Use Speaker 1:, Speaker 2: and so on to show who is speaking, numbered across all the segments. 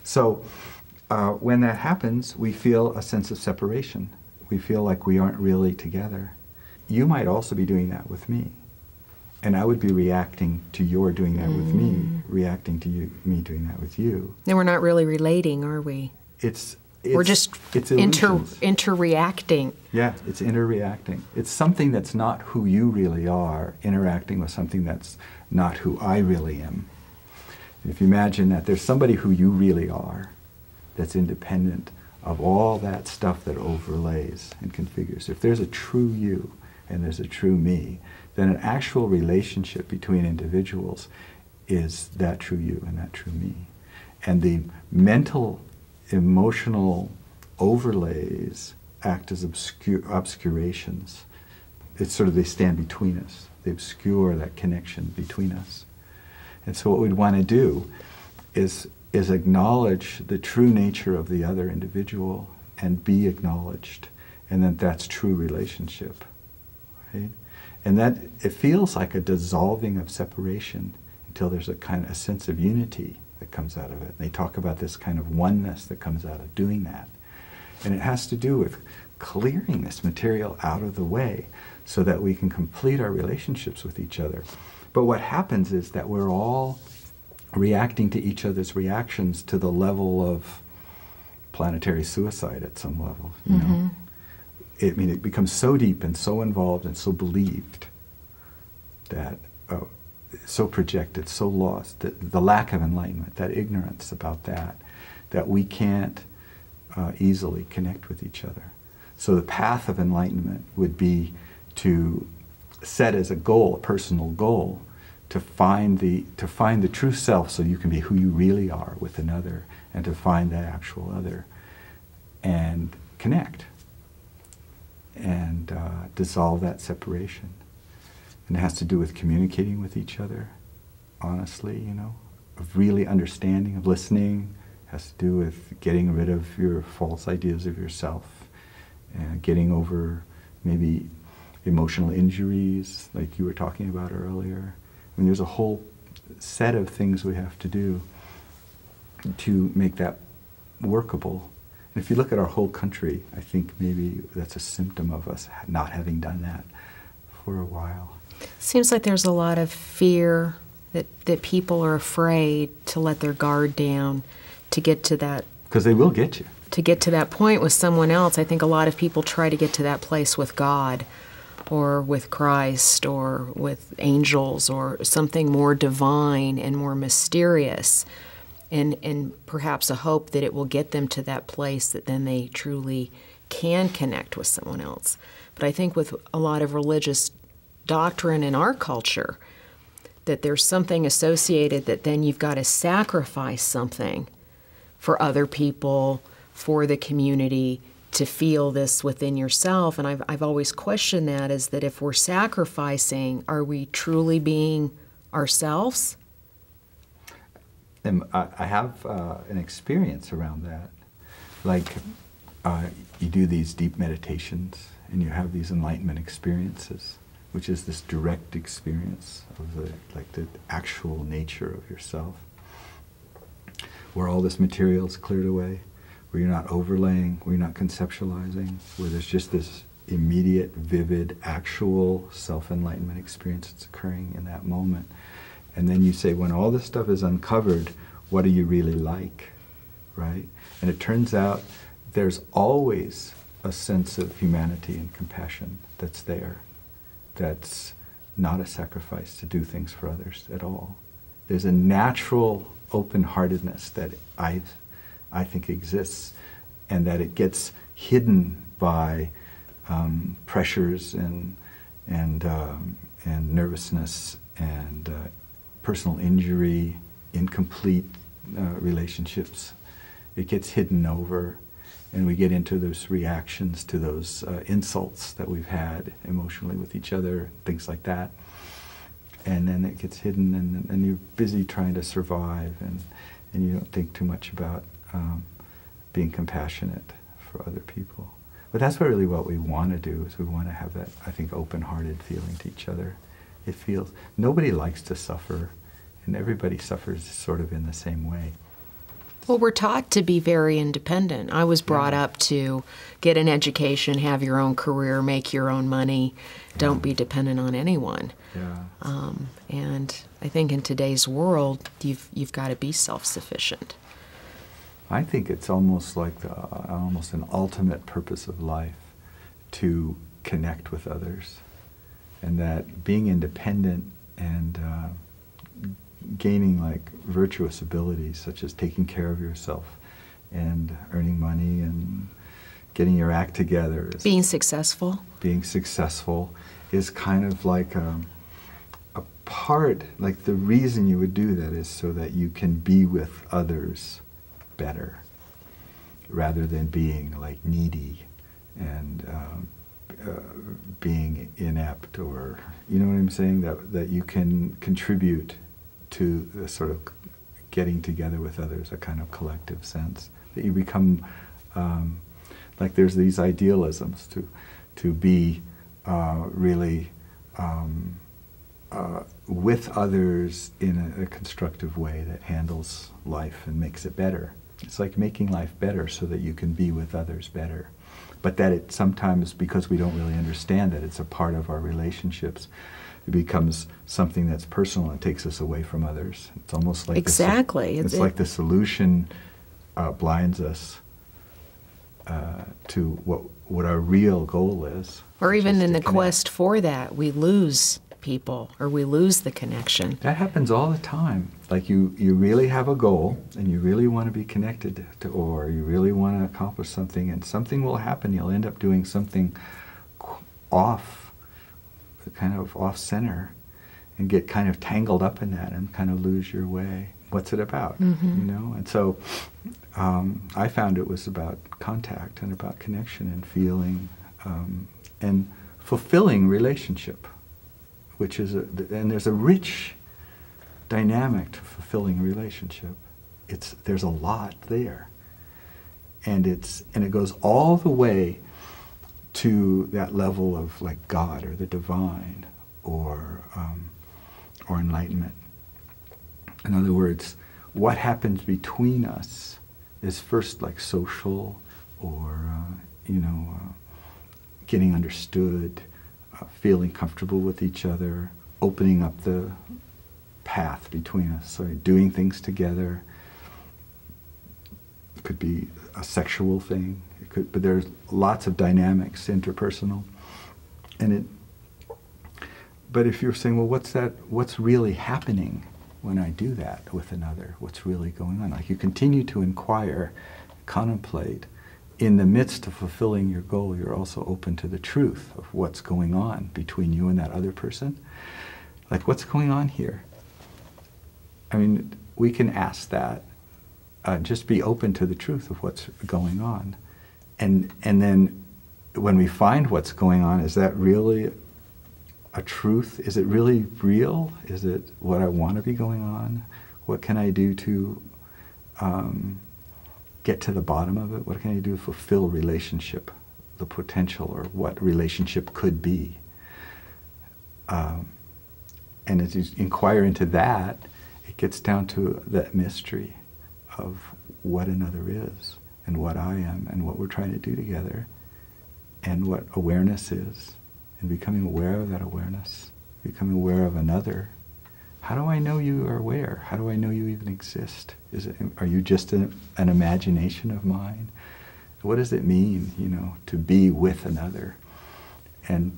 Speaker 1: So when that happens, we feel a sense of separation. We feel like we aren't really together. You might also be doing that with me. And I would be reacting to your doing that with me, reacting to you, me doing that with you.
Speaker 2: And we're not really relating, are we? We're just interreacting.
Speaker 1: Yeah, it's interreacting. It's something that's not who you really are, interacting with something that's not who I really am. If you imagine that there's somebody who you really are that's independent of all that stuff that overlays and configures. If there's a true you and there's a true me, then an actual relationship between individuals is that true you and that true me. And the mental, emotional overlays act as obscurations. It's sort of, they stand between us. They obscure that connection between us. And so what we'd want to do is acknowledge the true nature of the other individual and be acknowledged, and that's true relationship, right? And that it feels like a dissolving of separation until there's a sense of unity that comes out of it. They talk about this kind of oneness that comes out of doing that. And it has to do with clearing this material out of the way so that we can complete our relationships with each other. But what happens is that we're all reacting to each other's reactions to the level of planetary suicide at some level, you know? It becomes so deep and so involved and so believed that, so projected, so lost, that the lack of enlightenment, that ignorance about that we can't easily connect with each other. So the path of enlightenment would be to set as a goal, a personal goal, to find the true self so you can be who you really are with another, and to find that actual other and connect and dissolve that separation. And it has to do with communicating with each other honestly, you know, of really understanding, of listening. It has to do with getting rid of your false ideas of yourself and getting over maybe emotional injuries like you were talking about earlier. I mean, there's a whole set of things we have to do to make that workable. And if you look at our whole country, I think maybe that's a symptom of us not having done that for a while.
Speaker 2: Seems like there's a lot of fear that people are afraid to let their guard down to get to that.
Speaker 1: Because they will get you.
Speaker 2: To get to that point with someone else. I think a lot of people try to get to that place with God, or with Christ, or with angels, or something more divine and more mysterious, and perhaps a hope that it will get them to that place that then they truly can connect with someone else. But I think with a lot of religious doctrine in our culture, that there's something associated that then you've got to sacrifice something for other people, for the community, to feel this within yourself. And I've always questioned that, is that if we're sacrificing, are we truly being ourselves?
Speaker 1: And I have an experience around that. Like, you do these deep meditations and you have these enlightenment experiences, which is this direct experience of the actual nature of yourself, where all this material is cleared away, where you're not overlaying, where you're not conceptualizing, where there's just this immediate, vivid, actual self-enlightenment experience that's occurring in that moment. And then you say, when all this stuff is uncovered, what do you really like, right? And it turns out there's always a sense of humanity and compassion that's there, that's not a sacrifice to do things for others at all. There's a natural open-heartedness that I think exists, and that it gets hidden by pressures and nervousness and personal injury, incomplete relationships. It gets hidden over, and we get into those reactions to those insults that we've had emotionally with each other, things like that. And then it gets hidden, and you're busy trying to survive, and you don't think too much about being compassionate for other people. But that's really what we want to do, is we want to have that, I think, open-hearted feeling to each other. It feels, nobody likes to suffer, and everybody suffers sort of in the same way.
Speaker 2: Well, we're taught to be very independent. I was brought up to get an education, have your own career, make your own money, don't be dependent on anyone.
Speaker 1: Yeah.
Speaker 2: And I think in today's world, you've got to be self-sufficient.
Speaker 1: I think it's almost like almost an ultimate purpose of life to connect with others, and that being independent and gaining like virtuous abilities such as taking care of yourself and earning money and getting your act together,
Speaker 2: Being successful
Speaker 1: is kind of like a part, like the reason you would do that is so that you can be with others better, rather than being like needy and being inept, or, you know what I'm saying, that you can contribute to the sort of getting together with others, a kind of collective sense, that you become like there's these idealisms to be really with others in a constructive way that handles life and makes it better. It's like making life better so that you can be with others better. But that it sometimes, because we don't really understand that it's a part of our relationships, it becomes something that's personal and takes us away from others. It's almost like
Speaker 2: exactly.
Speaker 1: It's like the solution blinds us to what our real goal is.
Speaker 2: Or even in the quest for that, we lose people, or we lose the connection.
Speaker 1: That happens all the time. Like you really have a goal and you really want to be connected to, or you really want to accomplish something, and something will happen. You'll end up doing something kind of off center, and get kind of tangled up in that and kind of lose your way. What's it about?
Speaker 2: Mm-hmm.
Speaker 1: You know? And so I found it was about contact and about connection and feeling and fulfilling relationship, which is and there's a rich dynamic to fulfilling a relationship. There's a lot there, and it goes all the way to that level of like God or the divine or enlightenment. In other words, what happens between us is first like social, or getting understood, feeling comfortable with each other, opening up the path between us, so doing things together. It could be a sexual thing, but there's lots of dynamics, interpersonal. But if you're saying, well, what's really happening when I do that with another? What's really going on? Like, you continue to inquire, contemplate. In the midst of fulfilling your goal, you're also open to the truth of what's going on between you and that other person. Like, what's going on here? I mean, we can ask that. Just be open to the truth of what's going on. And then when we find what's going on, is that really a truth? Is it really real? Is it what I want to be going on? What can I do to get to the bottom of it? What can I do to fulfill relationship, the potential, or what relationship could be? And as you inquire into that, it gets down to that mystery of what another is, and what I am, and what we're trying to do together, and what awareness is, and becoming aware of that awareness, becoming aware of another. How do I know you are aware? How do I know you even exist? Are you just an imagination of mine? What does it mean, to be with another, and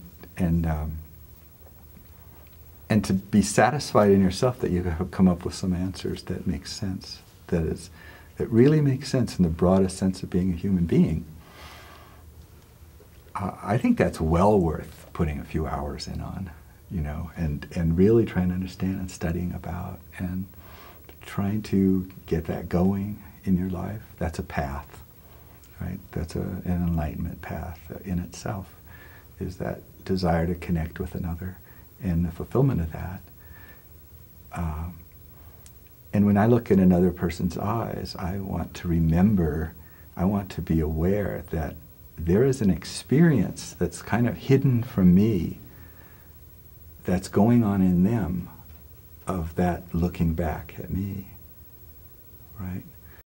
Speaker 1: to be satisfied in yourself that you have come up with some answers that make sense, that really makes sense in the broadest sense of being a human being. I think that's well worth putting a few hours in on, and really trying to understand and studying about and trying to get that going in your life. That's a path, right? That's an enlightenment path in itself, is that desire to connect with another and the fulfillment of that. And when I look in another person's eyes, I want to remember, I want to be aware that there is an experience that's kind of hidden from me that's going on in them, of that looking back at me, right?